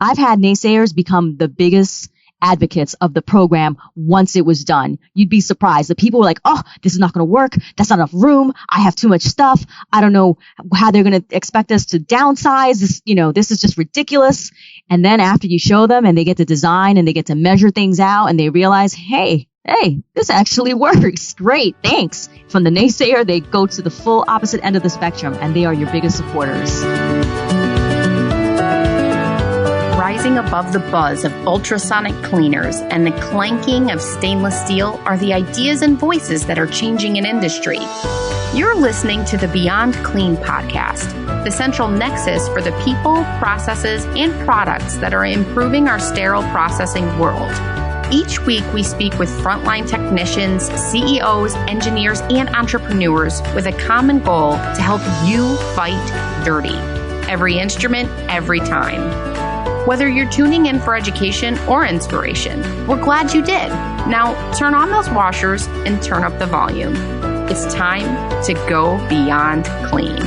I've had naysayers become the biggest advocates of the program once it was done. You'd be surprised. The people were like, oh, this is not going to work. That's not enough room. I have too much stuff. I don't know how they're going to expect us to downsize. This, this is just ridiculous. And then after you show them and they get to design and they get to measure things out and they realize, hey, this actually works. Great. Thanks. From the naysayer, they go to the full opposite end of the spectrum and they are your biggest supporters. Rising above the buzz of ultrasonic cleaners and the clanking of stainless steel are the ideas and voices that are changing an industry. You're listening to the Beyond Clean podcast, the central nexus for the people, processes, and products that are improving our sterile processing world. Each week, we speak with frontline technicians, CEOs, engineers, and entrepreneurs with a common goal to help you fight dirty. Every instrument, every time. Whether you're tuning in for education or inspiration, we're glad you did. Now, turn on those washers and turn up the volume. It's time to go beyond clean.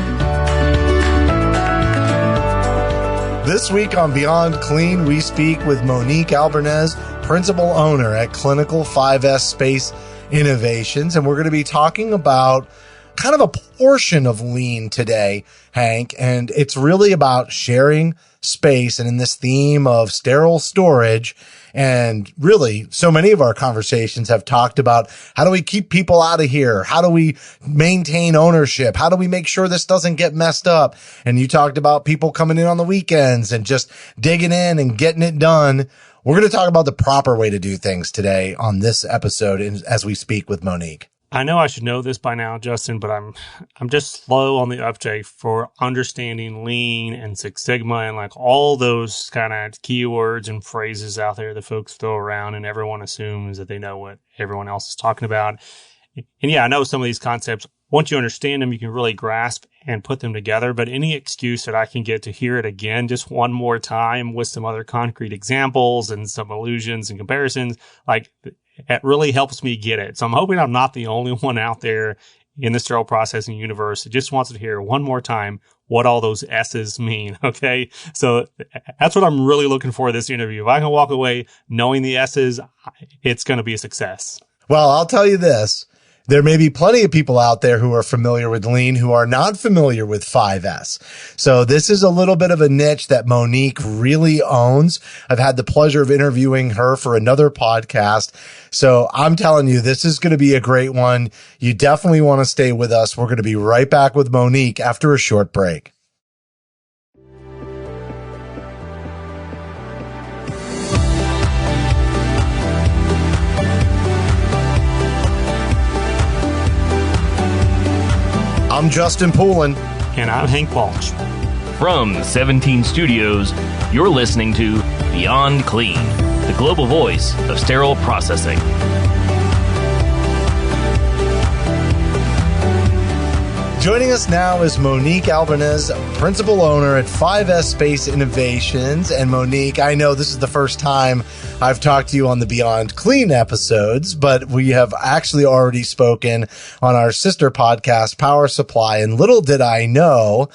This week on Beyond Clean, we speak with Monique Albornoz, principal owner at Clinical 5S Space Innovations, and we're going to be talking about kind of a portion of lean today, Hank, and it's really about sharing space and in this theme of sterile storage. And really, so many of our conversations have talked about how do we keep people out of here? How do we maintain ownership? How do we make sure this doesn't get messed up? And you talked about people coming in on the weekends and just digging in and getting it done. We're going to talk about the proper way to do things today on this episode as we speak with Monique. I know I should know this by now, Justin, but I'm just slow on the uptake for understanding lean and Six Sigma and like all those kind of keywords and phrases out there that folks throw around and everyone assumes that they know what everyone else is talking about. And yeah, I know some of these concepts, once you understand them, you can really grasp and put them together. But any excuse that I can get to hear it again just one more time with some other concrete examples and some allusions and comparisons, like it really helps me get it. So I'm hoping I'm not the only one out there in the sterile processing universe that just wants to hear one more time what all those S's mean. Okay. So that's what I'm really looking for this interview. If I can walk away knowing the S's, it's going to be a success. Well, I'll tell you this. There may be plenty of people out there who are familiar with lean who are not familiar with 5S. So this is a little bit of a niche that Monique really owns. I've had the pleasure of interviewing her for another podcast. So I'm telling you, this is going to be a great one. You definitely want to stay with us. We're going to be right back with Monique after a short break. I'm Justin Poulin. And I'm Hank Balch. From 17 Studios, you're listening to Beyond Clean, the global voice of sterile processing. Joining us now is Monique Albornoz, principal owner at 5S Space Innovations. And Monique, I know this is the first time I've talked to you on the Beyond Clean episodes, but we have actually already spoken on our sister podcast, Power Supply. And little did I know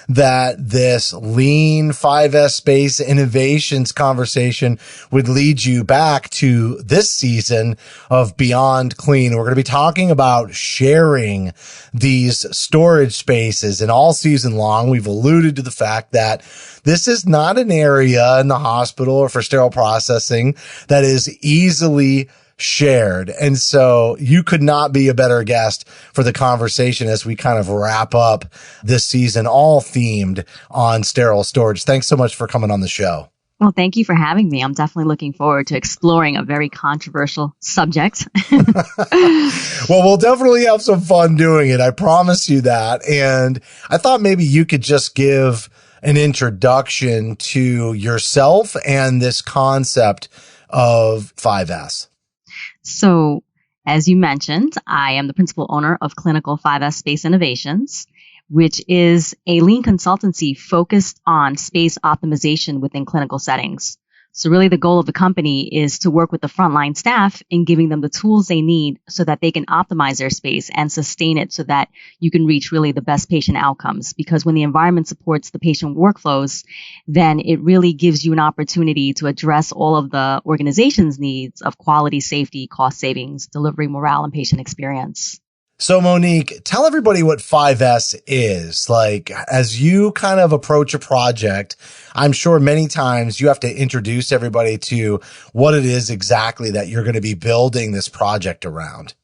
that this lean 5S Space Innovations conversation would lead you back to this season of Beyond Clean. We're going to be talking about sharing these storage spaces, and all season long, we've alluded to the fact that this is not an area in the hospital or for sterile processing that is easily shared. And so you could not be a better guest for the conversation as we kind of wrap up this season, all themed on sterile storage. Thanks so much for coming on the show. Well, thank you for having me. I'm definitely looking forward to exploring a very controversial subject. Well, we'll definitely have some fun doing it. I promise you that. And I thought maybe you could just give an introduction to yourself and this concept of 5S. So, as you mentioned, I am the principal owner of Clinical 5S Space Innovations, which is a lean consultancy focused on space optimization within clinical settings. So really the goal of the company is to work with the frontline staff in giving them the tools they need so that they can optimize their space and sustain it so that you can reach really the best patient outcomes. Because when the environment supports the patient workflows, then it really gives you an opportunity to address all of the organization's needs of quality, safety, cost savings, delivery, morale, and patient experience. So Monique, tell everybody what 5S is. Like, as you kind of approach a project, I'm sure many times you have to introduce everybody to what it is exactly that you're going to be building this project around.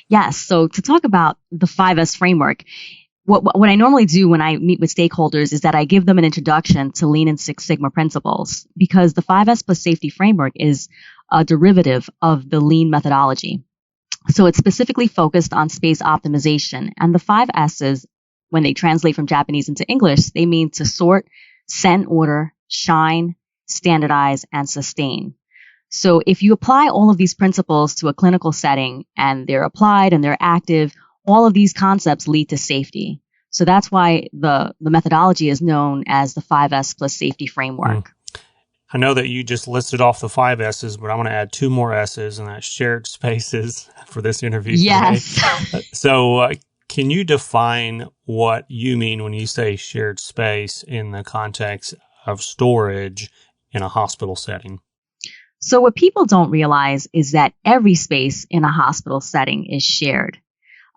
Yes. So to talk about the 5S framework, what I normally do when I meet with stakeholders is that I give them an introduction to Lean and Six Sigma principles, because the 5S plus safety framework is a derivative of the Lean methodology. So it's specifically focused on space optimization. And the 5 S's, when they translate from Japanese into English, they mean to sort, set order, shine, standardize, and sustain. So if you apply all of these principles to a clinical setting and they're applied and they're active, all of these concepts lead to safety. So that's why the methodology is known as the 5S plus safety framework. I know that you just listed off the 5 S's, but I'm going to add 2 more S's, and that's shared spaces for this interview yes. today. So can you define what you mean when you say shared space in the context of storage in a hospital setting? So what people don't realize is that every space in a hospital setting is shared.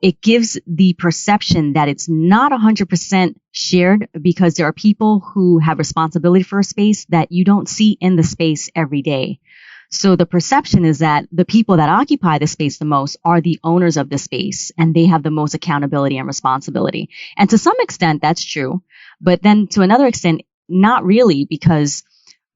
It gives the perception that it's not 100% shared because there are people who have responsibility for a space that you don't see in the space every day. So the perception is that the people that occupy the space the most are the owners of the space, and they have the most accountability and responsibility. And to some extent, that's true. But then to another extent, not really, because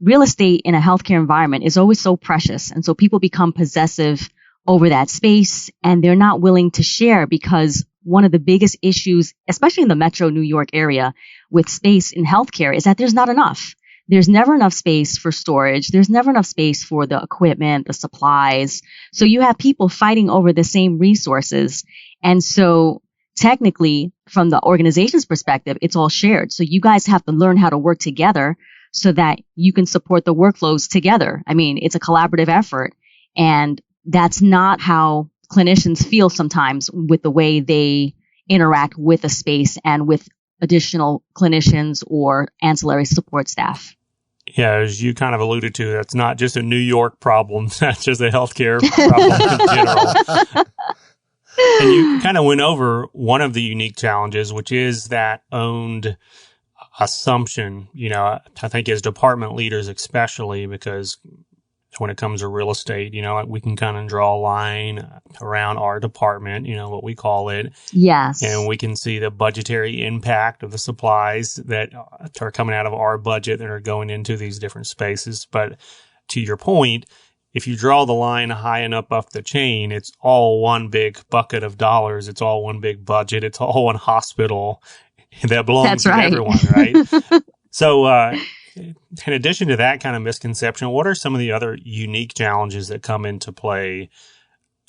real estate in a healthcare environment is always so precious. And so people become possessive over that space, and they're not willing to share, because one of the biggest issues, especially in the metro New York area with space in healthcare, is that there's not enough. There's never enough space for storage. There's never enough space for the equipment, the supplies. So you have people fighting over the same resources. And so technically, from the organization's perspective, it's all shared. So you guys have to learn how to work together so that you can support the workflows together. I mean, it's a collaborative effort. And that's not how clinicians feel sometimes with the way they interact with a space and with additional clinicians or ancillary support staff. Yeah, as you kind of alluded to, that's not just a New York problem. That's just a healthcare problem in general. And you kind of went over one of the unique challenges, which is that owned assumption, I think as department leaders especially, because when it comes to real estate, we can kind of draw a line around our department, what we call it. Yes. And we can see the budgetary impact of the supplies that are coming out of our budget that are going into these different spaces. But to your point, if you draw the line high enough up the chain, it's all one big bucket of dollars. It's all one big budget. It's all one hospital that belongs to everyone, right? So, in addition to that kind of misconception, what are some of the other unique challenges that come into play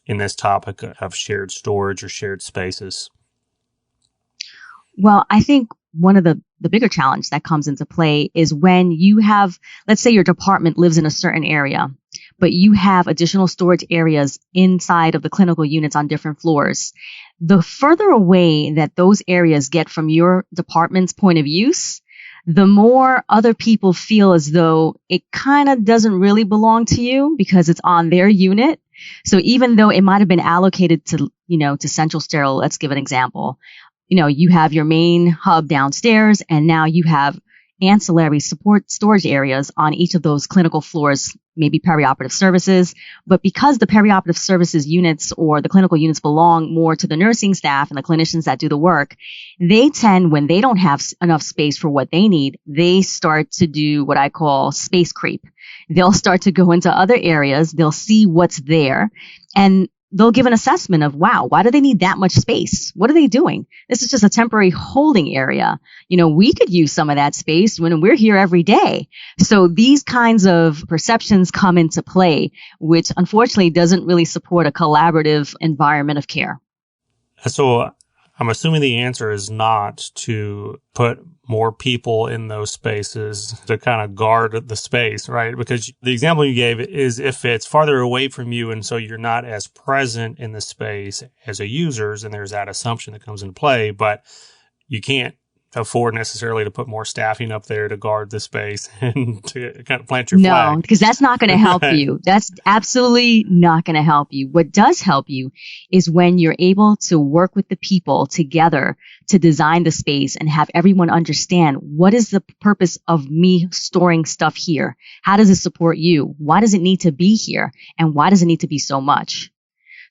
in this topic of shared storage or shared spaces? Well, I think one of the bigger challenge that comes into play is when you have, let's say your department lives in a certain area, but you have additional storage areas inside of the clinical units on different floors. The further away that those areas get from your department's point of use, the more other people feel as though it kind of doesn't really belong to you because it's on their unit. So even though it might have been allocated to, to Central Sterile, let's give an example. You have your main hub downstairs, and now you have ancillary support storage areas on each of those clinical floors, maybe perioperative services. But because the perioperative services units or the clinical units belong more to the nursing staff and the clinicians that do the work, they tend, when they don't have enough space for what they need, they start to do what I call space creep. They'll start to go into other areas. They'll see what's there, and they'll give an assessment of, wow, why do they need that much space? What are they doing? This is just a temporary holding area. We could use some of that space when we're here every day. So these kinds of perceptions come into play, which unfortunately doesn't really support a collaborative environment of care. So I'm assuming the answer is not to put more people in those spaces to kind of guard the space, right? Because the example you gave is if it's farther away from you and so you're not as present in the space as a user, and there's that assumption that comes into play, but you can't afford necessarily to put more staffing up there to guard the space and to kind of plant your flag. No, because that's not going to help you. That's absolutely not going to help you. What does help you is when you're able to work with the people together to design the space and have everyone understand what is the purpose of me storing stuff here? How does it support you? Why does it need to be here? And why does it need to be so much?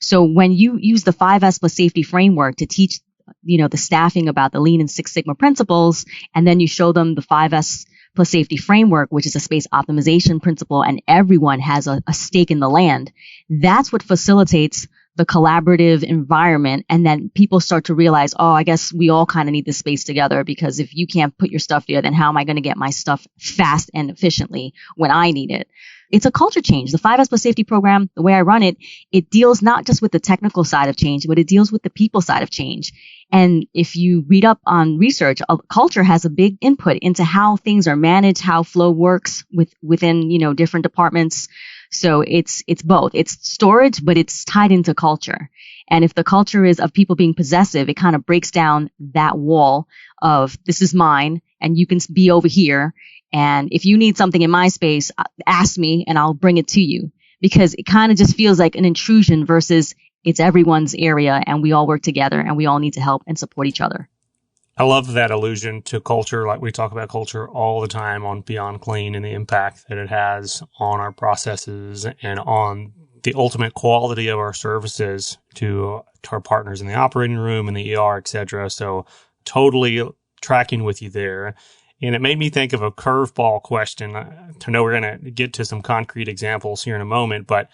So when you use the 5S plus safety framework to teach the staffing about the Lean and Six Sigma principles, and then you show them the 5S plus safety framework, which is a space optimization principle, and everyone has a stake in the land. That's what facilitates the collaborative environment. And then people start to realize, oh, I guess we all kind of need this space together, because if you can't put your stuff there, then how am I going to get my stuff fast and efficiently when I need it? It's a culture change. The 5S plus safety program, the way I run it, it deals not just with the technical side of change, but it deals with the people side of change. And if you read up on research, culture has a big input into how things are managed, how flow works within, different departments. So it's both. It's storage, but it's tied into culture. And if the culture is of people being possessive, it kind of breaks down that wall of this is mine and you can be over here. And if you need something in my space, ask me and I'll bring it to you, because it kind of just feels like an intrusion versus it's everyone's area and we all work together and we all need to help and support each other. I love that allusion to culture. Like we talk about culture all the time on Beyond Clean and the impact that it has on our processes and on the ultimate quality of our services to our partners in the operating room and the ER, et cetera. So totally tracking with you there. And it made me think of a curveball question. I know we're going to get to some concrete examples here in a moment, but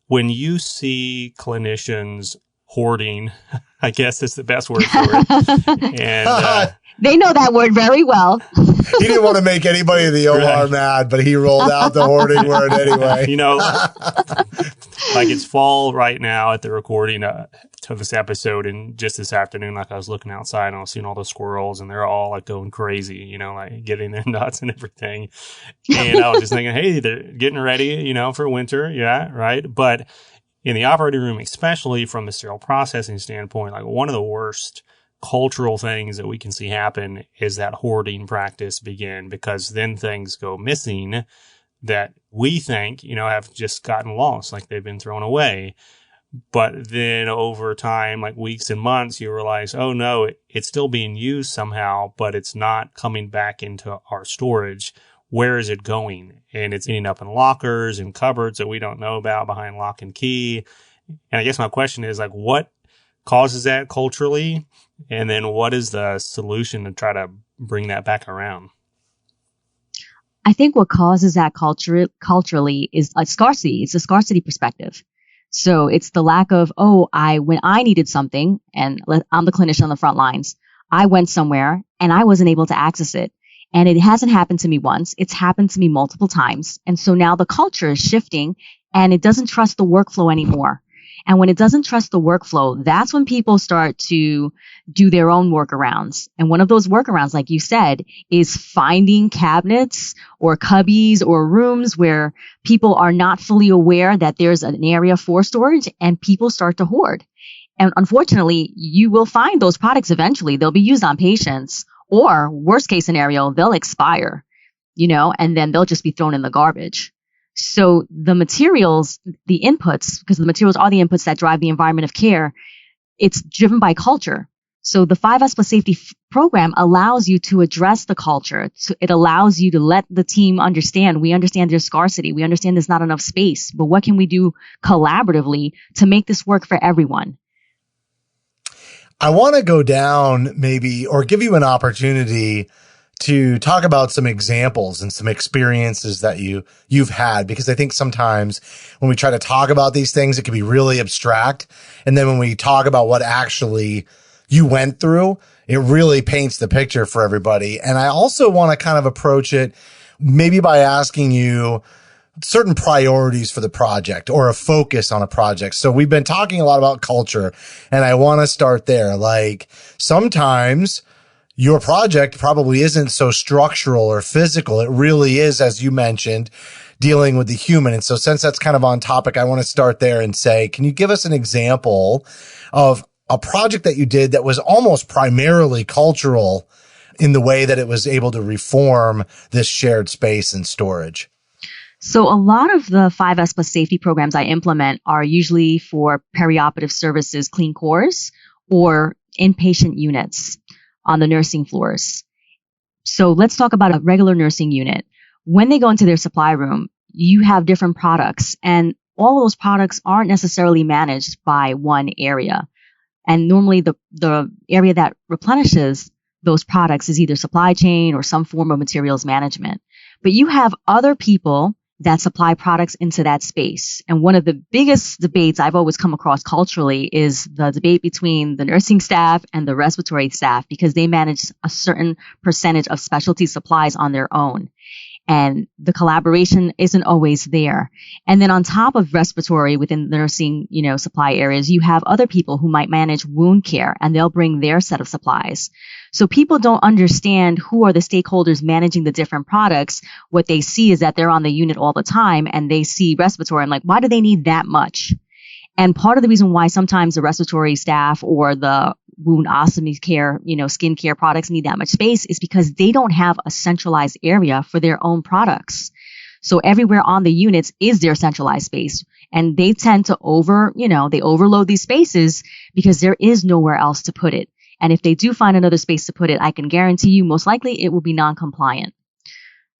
when you see clinicians hoarding, I guess is the best word for it. And they know that word very well. He didn't want to make anybody in the OR mad, but he rolled out the hoarding word anyway. Like it's fall right now at the recording of this episode, and just this afternoon, like I was looking outside and I was seeing all the squirrels and they're all like going crazy, like getting their nuts and everything. And I was just thinking, hey, they're getting ready, for winter. Yeah. Right. But in the operating room, especially from the sterile processing standpoint, like one of the worst cultural things that we can see happen is that hoarding practice begin, because then things go missing that we think, have just gotten lost, like they've been thrown away. But then over time, like weeks and months, you realize, oh no, it's still being used somehow, but it's not coming back into our storage. Where is it going? And it's ending up in lockers and cupboards that we don't know about behind lock and key. And I guess my question is like, what causes that culturally? And then what is the solution to try to bring that back around? I think what causes that culturally is a scarcity. It's a scarcity perspective. So it's the lack of, when I needed something, and I'm the clinician on the front lines, I went somewhere and I wasn't able to access it. And it hasn't happened to me once. It's happened to me multiple times. And so now the culture is shifting and it doesn't trust the workflow anymore. And when it doesn't trust the workflow, that's when people start to do their own workarounds. And one of those workarounds, like you said, is finding cabinets or cubbies or rooms where people are not fully aware that there's an area for storage, and people start to hoard. And unfortunately, you will find those products eventually. They'll be used on patients, or worst case scenario, they'll expire, and then they'll just be thrown in the garbage. So the materials, the inputs, because the materials are the inputs that drive the environment of care, it's driven by culture. So the 5S plus safety program allows you to address the culture. So it allows you to let the team understand, we understand there's scarcity. We understand there's not enough space, but what can we do collaboratively to make this work for everyone? I want to go down maybe, or give you an opportunity to talk about some examples and some experiences that you've had, because I think sometimes when we try to talk about these things, it can be really abstract. And then when we talk about what actually you went through, it really paints the picture for everybody. And I also want to kind of approach it maybe by asking you, certain priorities for the project or a focus on a project. So we've been talking a lot about culture, and I want to start there. Like, sometimes your project probably isn't so structural or physical. It really is, as you mentioned, dealing with the human. And so since that's kind of on topic, I want to start there and say, can you give us an example of a project that you did that was almost primarily cultural in the way that it was able to reform this shared space and storage? So a lot of the 5S plus safety programs I implement are usually for perioperative services, clean cores, or inpatient units on the nursing floors. So let's talk about a regular nursing unit. When they go into their supply room, you have different products, and all of those products aren't necessarily managed by one area. And normally the area that replenishes those products is either supply chain or some form of materials management. But you have other people that supply products into that space. And one of the biggest debates I've always come across culturally is the debate between the nursing staff and the respiratory staff, because they manage a certain percentage of specialty supplies on their own. And the collaboration isn't always there. And then on top of respiratory within the nursing, supply areas, you have other people who might manage wound care, and they'll bring their set of supplies. So people don't understand who are the stakeholders managing the different products. What they see is that they're on the unit all the time, and they see respiratory. I'm like, why do they need that much? And part of the reason why sometimes the respiratory staff or the wound ostomy care, skin care products need that much space is because they don't have a centralized area for their own products. So everywhere on the units is their centralized space. And they tend to they overload these spaces because there is nowhere else to put it. And if they do find another space to put it, I can guarantee you most likely it will be non-compliant.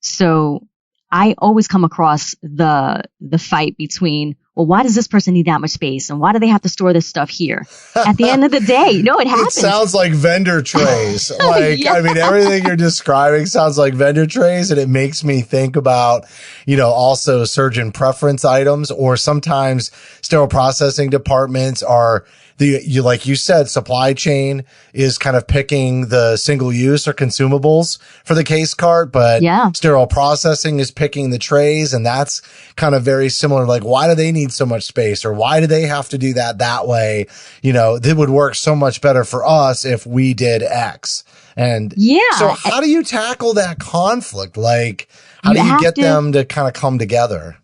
So I always come across the fight between, well, why does this person need that much space? And why do they have to store this stuff here? At the end of the day, it happens. It sounds like vendor trays. Yeah. I mean, everything you're describing sounds like vendor trays. And it makes me think about, also surgeon preference items, or sometimes sterile processing departments are like you said, supply chain is kind of picking the single use or consumables for the case cart, but sterile processing is picking the trays. And that's kind of very similar. Like, why do they need so much space, or why do they have to do that way? It would work so much better for us if we did X. And so how do you tackle that conflict? Like, how do you get them to kind of come together?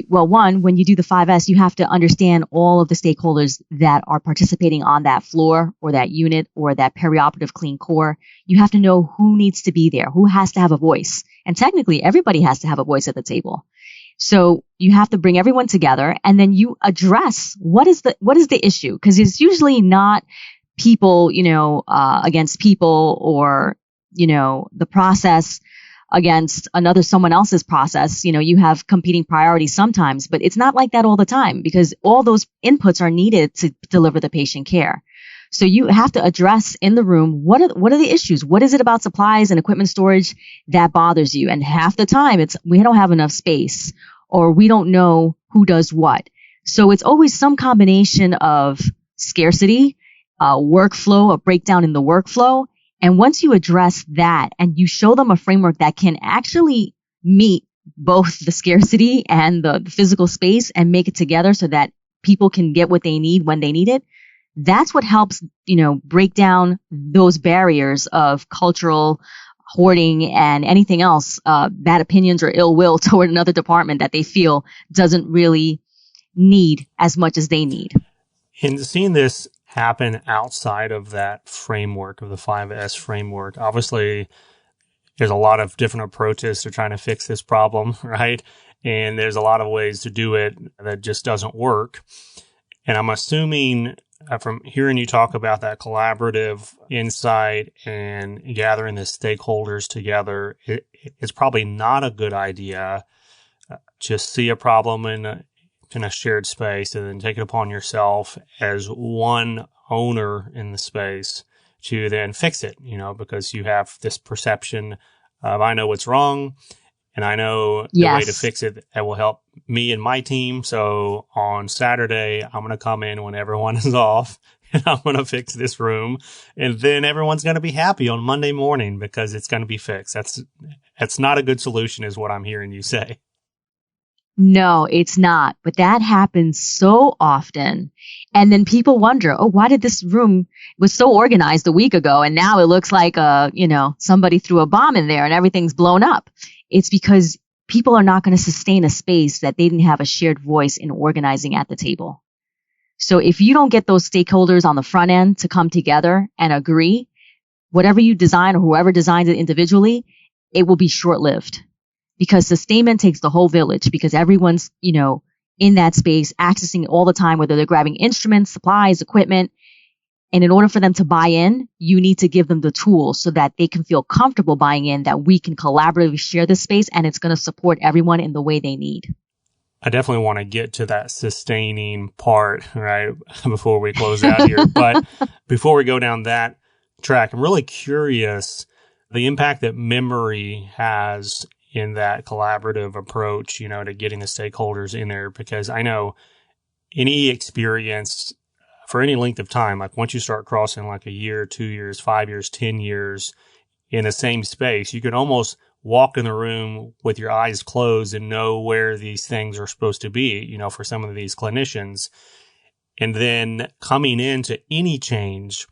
One, when you do the 5S, you have to understand all of the stakeholders that are participating on that floor or that unit or that perioperative clean core. You have to know who needs to be there, who has to have a voice. And technically, everybody has to have a voice at the table. So you have to bring everyone together, and then you address what is the issue, because it's usually not people, against people, or, the process against someone else's process. You have competing priorities sometimes, but it's not like that all the time, because all those inputs are needed to deliver the patient care. So you have to address in the room, what are the issues? What is it about supplies and equipment storage that bothers you? And half the time it's, we don't have enough space, or we don't know who does what. So it's always some combination of scarcity, workflow, a breakdown in the workflow. And once you address that and you show them a framework that can actually meet both the scarcity and the physical space and make it together so that people can get what they need when they need it, that's what helps, break down those barriers of cultural hoarding and anything else, bad opinions or ill will toward another department that they feel doesn't really need as much as they need. And seeing this happen outside of that framework of the 5S framework, obviously there's a lot of different approaches to trying to fix this problem, right? And there's a lot of ways to do it that just doesn't work. And I'm assuming from hearing you talk about that collaborative insight and gathering the stakeholders together, it's probably not a good idea just see a problem in a shared space and then take it upon yourself as one owner in the space to then fix it, because you have this perception of, I know what's wrong and I know the way to fix it that will help me and my team. So on Saturday, I'm going to come in when everyone is off and I'm going to fix this room. And then everyone's going to be happy on Monday morning because it's going to be fixed. That's not a good solution is what I'm hearing you say. No, it's not. But that happens so often. And then people wonder, oh, why did this room was so organized a week ago and now it looks like somebody threw a bomb in there and everything's blown up. It's because people are not going to sustain a space that they didn't have a shared voice in organizing at the table. So if you don't get those stakeholders on the front end to come together and agree, whatever you design or whoever designs it individually, it will be short-lived. Because sustainment takes the whole village, because everyone's, in that space, accessing it all the time, whether they're grabbing instruments, supplies, equipment. And in order for them to buy in, you need to give them the tools so that they can feel comfortable buying in, that we can collaboratively share this space and it's going to support everyone in the way they need. I definitely want to get to that sustaining part, right, before we close out here. But before we go down that track, I'm really curious the impact that memory has in that collaborative approach, to getting the stakeholders in there, because I know any experience for any length of time, like once you start crossing like a year, 2 years, 5 years, 10 years in the same space, you can almost walk in the room with your eyes closed and know where these things are supposed to be, for some of these clinicians. And then coming into any change,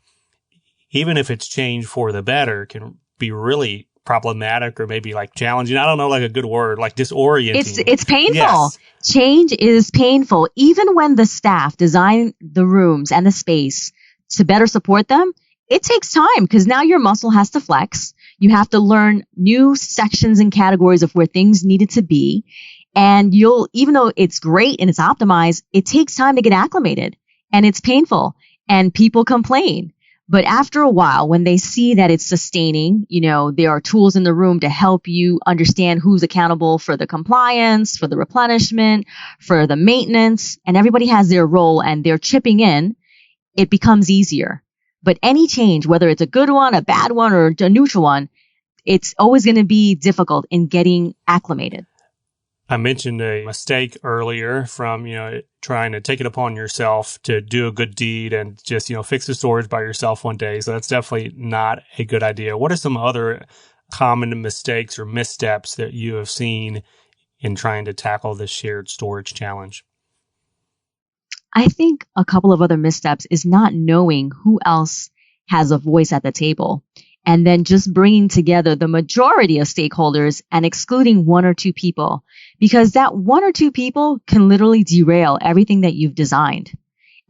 even if it's change for the better, can be really problematic or maybe like challenging. I don't know, like a good word, like disorienting. It's painful. Yes. Change is painful. Even when the staff design the rooms and the space to better support them, it takes time because now your muscle has to flex. You have to learn new sections and categories of where things needed to be. And even though it's great and it's optimized, it takes time to get acclimated and it's painful and people complain. But after a while, when they see that it's sustaining, there are tools in the room to help you understand who's accountable for the compliance, for the replenishment, for the maintenance, and everybody has their role and they're chipping in, it becomes easier. But any change, whether it's a good one, a bad one, or a neutral one, it's always going to be difficult in getting acclimated. I mentioned a mistake earlier from, trying to take it upon yourself to do a good deed and just, fix the storage by yourself one day. So that's definitely not a good idea. What are some other common mistakes or missteps that you have seen in trying to tackle this shared storage challenge? I think a couple of other missteps is not knowing who else has a voice at the table. And then just bringing together the majority of stakeholders and excluding one or two people, because that one or two people can literally derail everything that you've designed.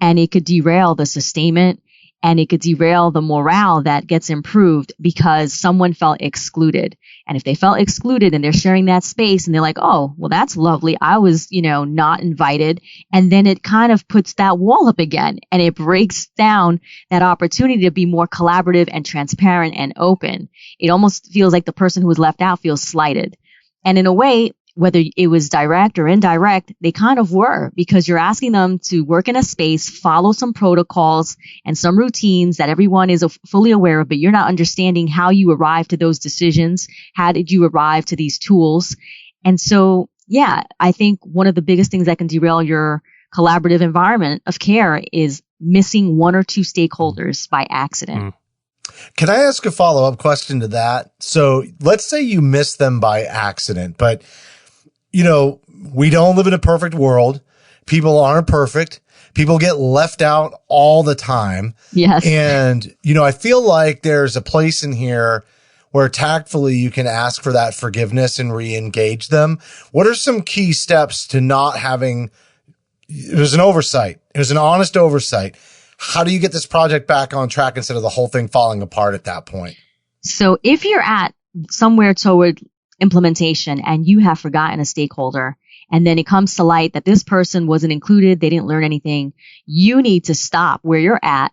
And it could derail the sustainment and it could derail the morale that gets improved because someone felt excluded. And if they felt excluded and they're sharing that space and they're like, oh, well, that's lovely. I was, not invited. And then it kind of puts that wall up again and it breaks down that opportunity to be more collaborative and transparent and open. It almost feels like the person who was left out feels slighted. And in a way, whether it was direct or indirect, they kind of were, because you're asking them to work in a space, follow some protocols and some routines that everyone is fully aware of, but you're not understanding how you arrived to those decisions. How did you arrive to these tools? And so, I think one of the biggest things that can derail your collaborative environment of care is missing one or two stakeholders by accident. Can I ask a follow-up question to that? So let's say you miss them by accident, but we don't live in a perfect world. People aren't perfect. People get left out all the time. Yes. And, I feel like there's a place in here where tactfully you can ask for that forgiveness and re-engage them. What are some key steps to not having, there's an oversight. There's an honest oversight. How do you get this project back on track instead of the whole thing falling apart at that point? So if you're at somewhere toward implementation and you have forgotten a stakeholder and then it comes to light that this person wasn't included, they didn't learn anything, you need to stop where you're at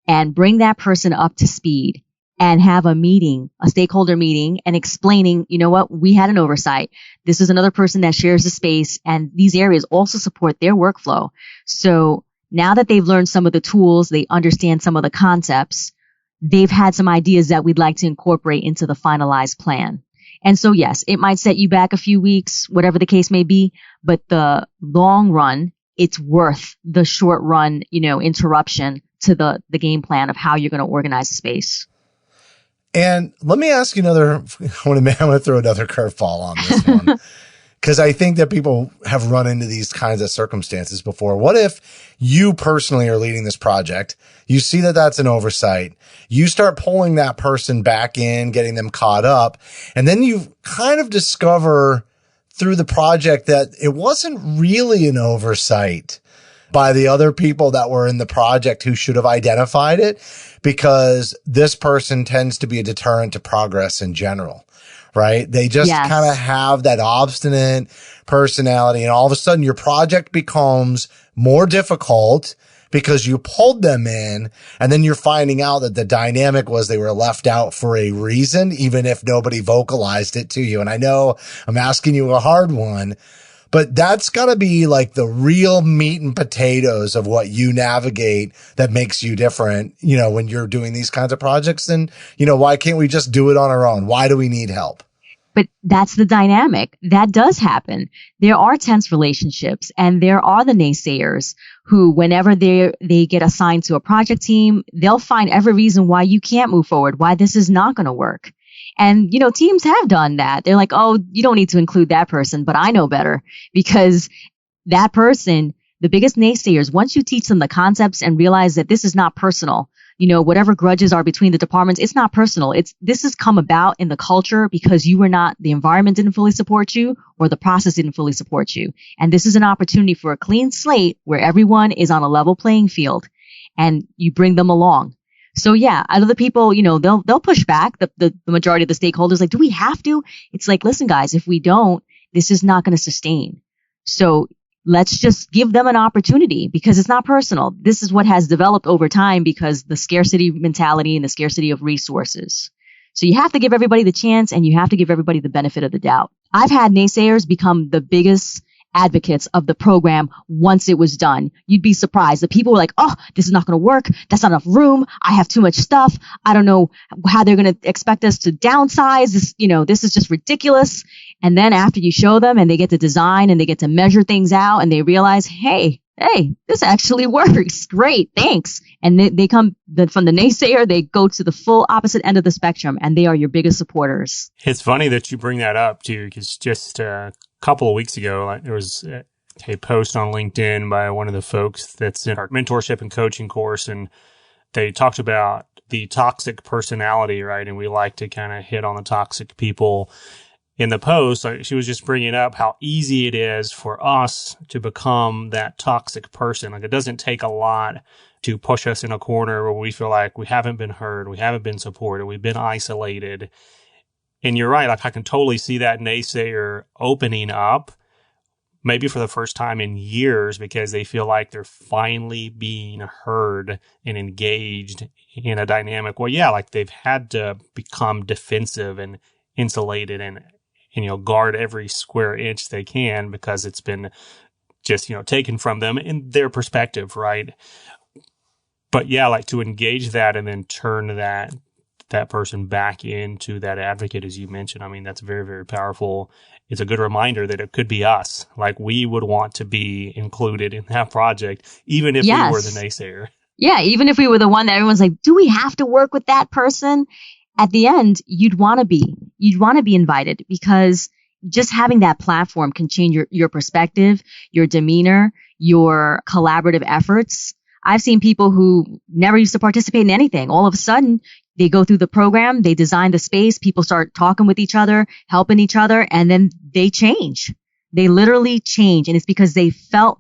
and bring that person up to speed and have a meeting, a stakeholder meeting, and explaining, what, we had an oversight. This is another person that shares the space and these areas also support their workflow. So now that they've learned some of the tools, they understand some of the concepts, they've had some ideas that we'd like to incorporate into the finalized plan. And so, yes, it might set you back a few weeks, whatever the case may be, but the long run, it's worth the short run, interruption to the game plan of how you're going to organize the space. And let me ask you another, I'm going to throw another curveball on this one. Because I think that people have run into these kinds of circumstances before. What if you personally are leading this project? You see that that's an oversight. You start pulling that person back in, getting them caught up. And then you kind of discover through the project that it wasn't really an oversight by the other people that were in the project who should have identified it, because this person tends to be a deterrent to progress in general. Right? They just kind of have that obstinate personality, and all of a sudden your project becomes more difficult because you pulled them in, and then you're finding out that the dynamic was they were left out for a reason, even if nobody vocalized it to you. And I know I'm asking you a hard one, but that's got to be like the real meat and potatoes of what you navigate that makes you different, when you're doing these kinds of projects. And, why can't we just do it on our own? Why do we need help? But that's the dynamic. That does happen. There are tense relationships, and there are the naysayers who, whenever they get assigned to a project team, they'll find every reason why you can't move forward, why this is not going to work. And, teams have done that. They're like, oh, you don't need to include that person, but I know better, because that person, the biggest naysayers, once you teach them the concepts and realize that this is not personal, whatever grudges are between the departments, it's not personal. This has come about in the culture because the environment didn't fully support you, or the process didn't fully support you. And this is an opportunity for a clean slate where everyone is on a level playing field, and you bring them along. So yeah, other people, they'll push back. The majority of the stakeholders, like, do we have to? It's like, listen, guys, if we don't, this is not going to sustain. So let's just give them an opportunity, because it's not personal. This is what has developed over time because the scarcity mentality and the scarcity of resources. So you have to give everybody the chance, and you have to give everybody the benefit of the doubt. I've had naysayers become the biggest advocates of the program once it was done. You'd be surprised. The people were like, oh, this is not going to work. That's not enough room. I have too much stuff. I don't know how they're going to expect us to downsize. This is just ridiculous. And then after you show them and they get to design and they get to measure things out and they realize, hey, this actually works. Great. Thanks. And they come from the naysayer, they go to the full opposite end of the spectrum, and they are your biggest supporters. It's funny that you bring that up too, because just a couple of weeks ago, there was a post on LinkedIn by one of the folks that's in our mentorship and coaching course, and they talked about the toxic personality, right? And we like to kind of hit on the toxic people. In the post, she was just bringing up how easy it is for us to become that toxic person. Like, it doesn't take a lot to push us in a corner where we feel like we haven't been heard, we haven't been supported, we've been isolated. And you're right. Like, I can totally see that naysayer opening up, maybe for the first time in years, because they feel like they're finally being heard and engaged in a dynamic where, like they've had to become defensive and insulated and guard every square inch they can because it's been just, taken from them in their perspective, right? But like to engage that and then turn that person back into that advocate, as you mentioned, I mean, that's very, very powerful. It's a good reminder that it could be us. Like, we would want to be included in that project, even if we were the naysayer. Yeah, even if we were the one that everyone's like, do we have to work with that person? At the end, you'd want to be invited, because just having that platform can change your perspective, your demeanor, your collaborative efforts. I've seen people who never used to participate in anything. All of a sudden, they go through the program, they design the space, people start talking with each other, helping each other, and then they change. They literally change. And it's because they felt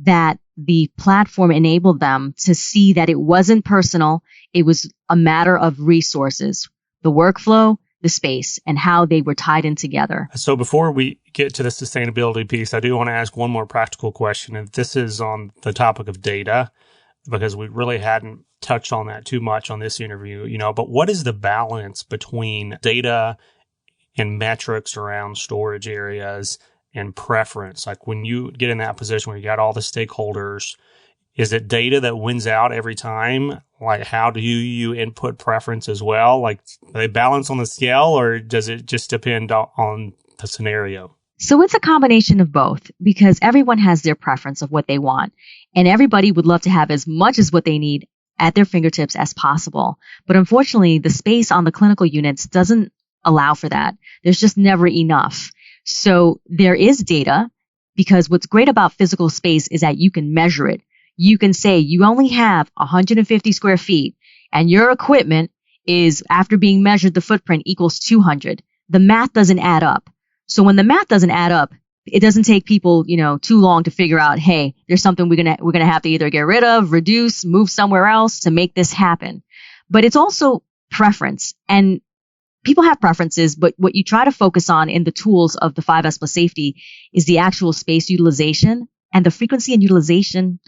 that the platform enabled them to see that it wasn't personal. It was a matter of resources, the workflow, the space, and how they were tied in together. So before we get to the sustainability piece, I do want to ask one more practical question. And this is on the topic of data, because we really hadn't touched on that too much on this interview, but what is the balance between data and metrics around storage areas and preference? Like, when you get in that position where you got all the stakeholders, is it data that wins out every time? Like, how do you input preference as well? Like, are they balance on the scale, or does it just depend on the scenario? So it's a combination of both, because everyone has their preference of what they want, and everybody would love to have as much as what they need at their fingertips as possible. But unfortunately, the space on the clinical units doesn't allow for that. There's just never enough. So there is data, because what's great about physical space is that you can measure it. You can say you only have 150 square feet and your equipment is, after being measured, the footprint equals 200. The math doesn't add up. So when the math doesn't add up, it doesn't take people, too long to figure out, hey, there's something we're going to have to either get rid of, reduce, move somewhere else to make this happen. But it's also preference, and people have preferences, but what you try to focus on in the tools of the 5S plus safety is the actual space utilization and the frequency and utilization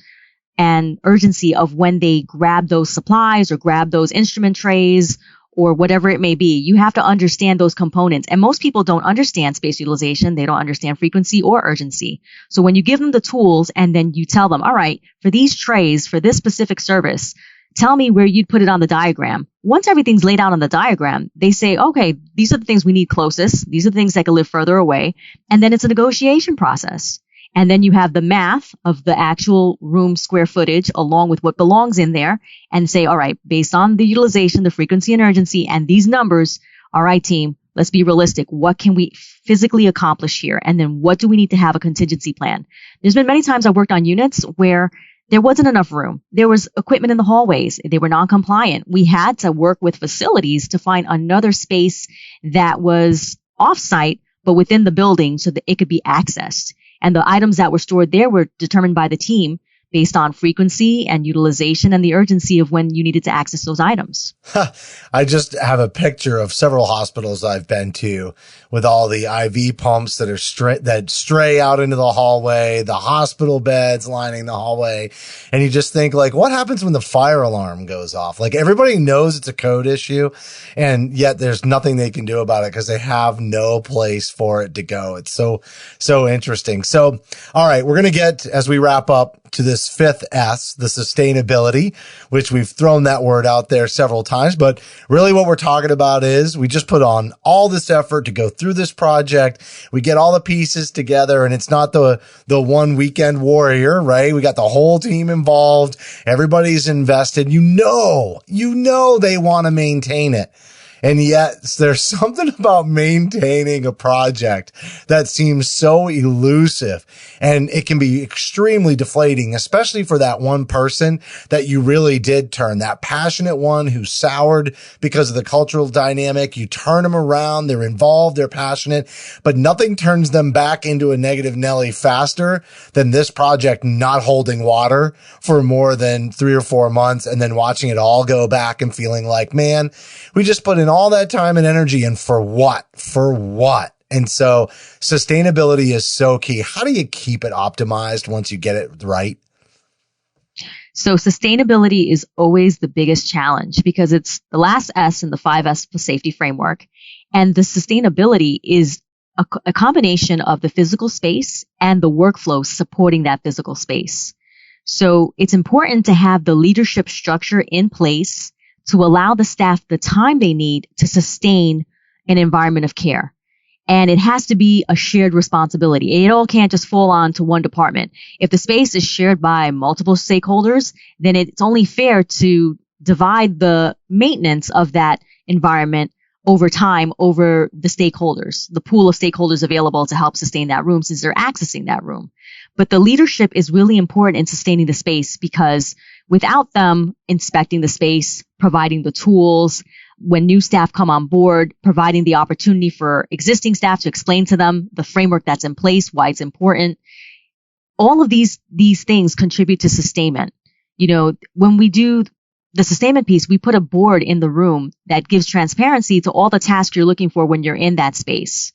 and urgency of when they grab those supplies or grab those instrument trays or whatever it may be. You have to understand those components. And most people don't understand space utilization. They don't understand frequency or urgency. So when you give them the tools and then you tell them, all right, for these trays, for this specific service, tell me where you'd put it on the diagram. Once everything's laid out on the diagram, they say, okay, these are the things we need closest. These are the things that can live further away. And then it's a negotiation process. And then you have the math of the actual room square footage along with what belongs in there and say, all right, based on the utilization, the frequency and urgency and these numbers, all right, team, let's be realistic. What can we physically accomplish here? And then what do we need to have a contingency plan? There's been many times I worked on units where there wasn't enough room. There was equipment in the hallways. They were non-compliant. We had to work with facilities to find another space that was off-site, but within the building so that it could be accessed. And the items that were stored there were determined by the team based on frequency and utilization and the urgency of when you needed to access those items. I just have a picture of several hospitals I've been to with all the IV pumps that are that stray out into the hallway, the hospital beds lining the hallway. And you just think, like, what happens when the fire alarm goes off? Like, everybody knows it's a code issue, and yet there's nothing they can do about it because they have no place for it to go. It's so interesting. So, all right, we're going to get, as we wrap up, to this fifth S, the sustainability, which we've thrown that word out there several times. But really what we're talking about is we just put on all this effort to go through this project. We get all the pieces together, and it's not the one weekend warrior, right? We got the whole team involved. Everybody's invested. You know they want to maintain it. And yet there's something about maintaining a project that seems so elusive, and it can be extremely deflating, especially for that one person that you really did turn, that passionate one who soured because of the cultural dynamic. You turn them around. They're involved. They're passionate, but nothing turns them back into a negative Nelly faster than this project not holding water for more than 3 or 4 months, and then watching it all go back and feeling like, man, we just put in all that time and energy, and for what? And so sustainability is so key. How do you keep it optimized once you get it right? So sustainability is always the biggest challenge because it's the last S in the 5S safety framework. And the sustainability is a combination of the physical space and the workflow supporting that physical space. So it's important to have the leadership structure in place to allow the staff the time they need to sustain an environment of care. And it has to be a shared responsibility. It all can't just fall on to one department. If the space is shared by multiple stakeholders, then it's only fair to divide the maintenance of that environment over time over the stakeholders, the pool of stakeholders available to help sustain that room since they're accessing that room. But the leadership is really important in sustaining the space because without them inspecting the space, providing the tools, when new staff come on board, providing the opportunity for existing staff to explain to them the framework that's in place, why it's important, all of these things contribute to sustainment. When we do the sustainment piece, we put a board in the room that gives transparency to all the tasks you're looking for when you're in that space.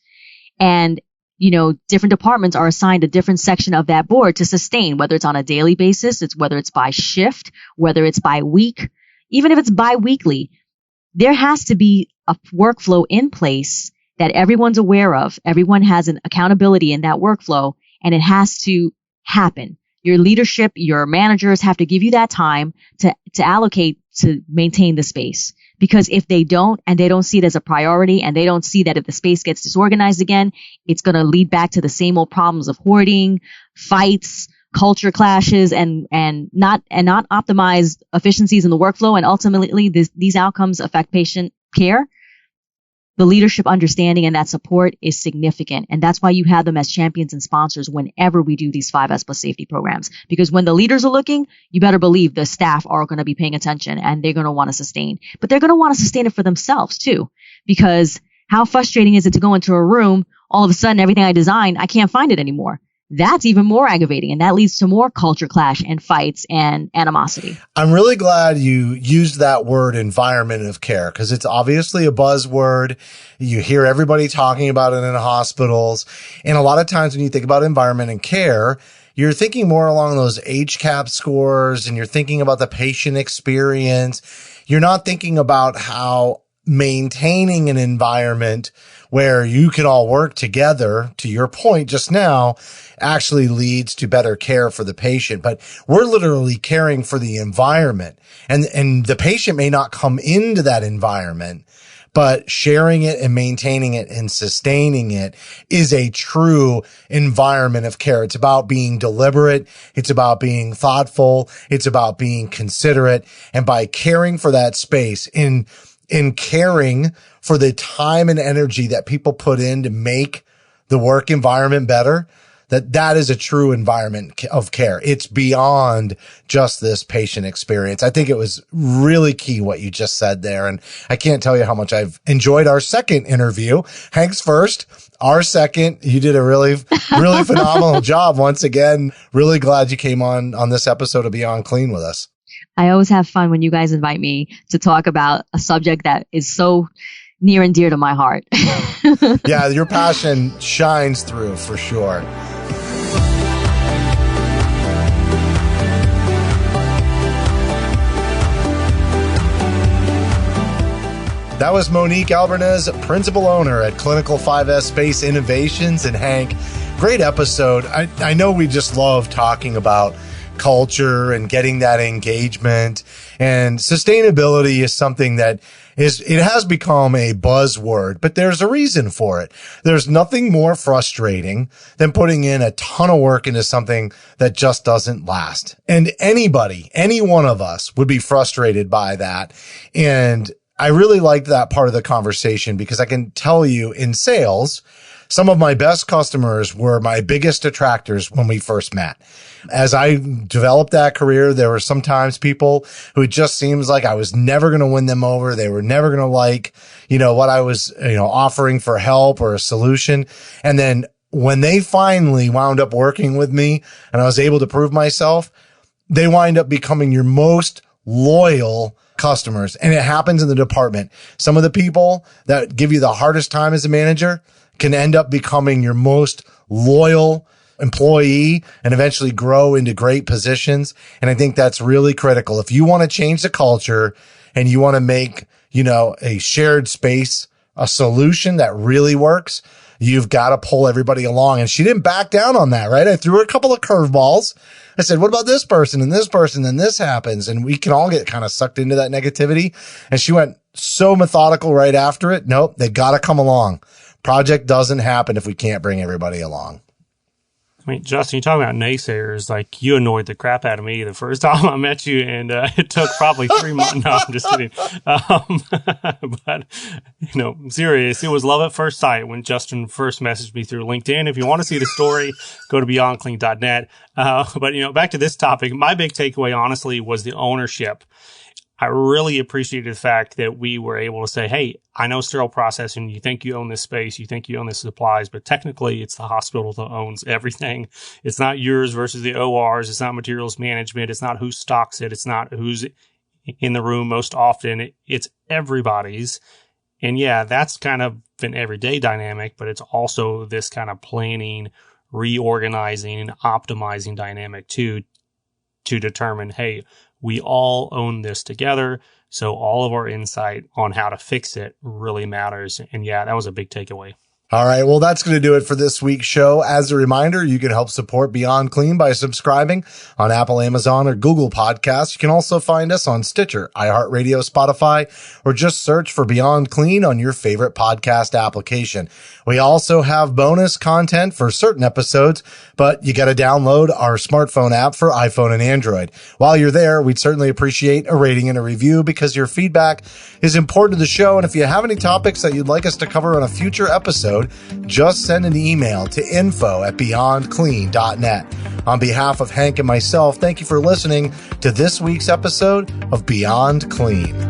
And different departments are assigned a different section of that board to sustain, whether it's on a daily basis, whether it's by shift, whether it's by week, even if it's bi-weekly. There has to be a workflow in place that everyone's aware of. Everyone has an accountability in that workflow, and it has to happen. Your leadership, your managers have to give you that time to allocate to maintain the space. Because if they don't, and they don't see it as a priority, and they don't see that if the space gets disorganized again, it's going to lead back to the same old problems of hoarding, fights, culture clashes, and not optimized efficiencies in the workflow, and ultimately these outcomes affect patient care, the leadership understanding and that support is significant. And that's why you have them as champions and sponsors whenever we do these 5S plus safety programs. Because when the leaders are looking, you better believe the staff are going to be paying attention and they're going to want to sustain. But they're going to want to sustain it for themselves too. Because how frustrating is it to go into a room, all of a sudden everything I designed, I can't find it anymore. That's even more aggravating, and that leads to more culture clash and fights and animosity. I'm really glad you used that word, environment of care, because it's obviously a buzzword. You hear everybody talking about it in hospitals. And a lot of times when you think about environment and care, you're thinking more along those HCAHPS scores, and you're thinking about the patient experience. You're not thinking about how maintaining an environment where you can all work together, to your point just now, actually leads to better care for the patient. But we're literally caring for the environment, and the patient may not come into that environment, but sharing it and maintaining it and sustaining it is a true environment of care. It's about being deliberate. It's about being thoughtful. It's about being considerate. And by caring for that space, in caring for the time and energy that people put in to make the work environment better, that is a true environment of care. It's beyond just this patient experience. I think it was really key what you just said there. And I can't tell you how much I've enjoyed our second interview. Hank's first, our second. You did a really phenomenal job. Once again, really glad you came on this episode of Beyond Clean with us. I always have fun when you guys invite me to talk about a subject that is so near and dear to my heart. Yeah, your passion shines through for sure. That was Monique Albornoz, principal owner at Clinical 5S Space Innovations. And Hank, great episode. I know we just love talking about culture and getting that engagement, and sustainability is something that it has become a buzzword, but there's a reason for it. There's nothing more frustrating than putting in a ton of work into something that just doesn't last. And anybody, any one of us would be frustrated by that. And I really liked that part of the conversation, because I can tell you in sales, some of my best customers were my biggest detractors when we first met. As I developed that career, there were sometimes people who it just seems like I was never going to win them over. They were never going to like, what I was, offering for help or a solution. And then when they finally wound up working with me and I was able to prove myself, they wind up becoming your most loyal customers. And it happens in the department. Some of the people that give you the hardest time as a manager can end up becoming your most loyal employee and eventually grow into great positions. And I think that's really critical. If you want to change the culture and you want to make, a shared space, a solution that really works, you've got to pull everybody along. And she didn't back down on that, right? I threw her a couple of curveballs. I said, what about this person and this person? Then this happens. And we can all get kind of sucked into that negativity. And she went so methodical right after it. Nope, they got to come along. Project doesn't happen if we can't bring everybody along. I mean, Justin, you talking about naysayers, like you annoyed the crap out of me the first time I met you, and it took probably 3 months. No, I'm just kidding. But, I'm serious. It was love at first sight when Justin first messaged me through LinkedIn. If you want to see the story, go to beyondclean.net. But, back to this topic, my big takeaway, honestly, was the ownership. I really appreciated the fact that we were able to say, hey, I know sterile processing. You think you own this space. You think you own the supplies, but technically it's the hospital that owns everything. It's not yours versus the ORs. It's not materials management. It's not who stocks it. It's not who's in the room most often. It's everybody's. And yeah, that's kind of an everyday dynamic, but it's also this kind of planning, reorganizing, and optimizing dynamic too, to determine, hey, we all own this together, so all of our insight on how to fix it really matters. And yeah, that was a big takeaway. All right, well, that's going to do it for this week's show. As a reminder, you can help support Beyond Clean by subscribing on Apple, Amazon, or Google Podcasts. You can also find us on Stitcher, iHeartRadio, Spotify, or just search for Beyond Clean on your favorite podcast application. We also have bonus content for certain episodes, but you got to download our smartphone app for iPhone and Android. While you're there, we'd certainly appreciate a rating and a review because your feedback is important to the show. And if you have any topics that you'd like us to cover on a future episode, just send an email to info@beyondclean.net. On behalf of Hank and myself, thank you for listening to this week's episode of Beyond Clean.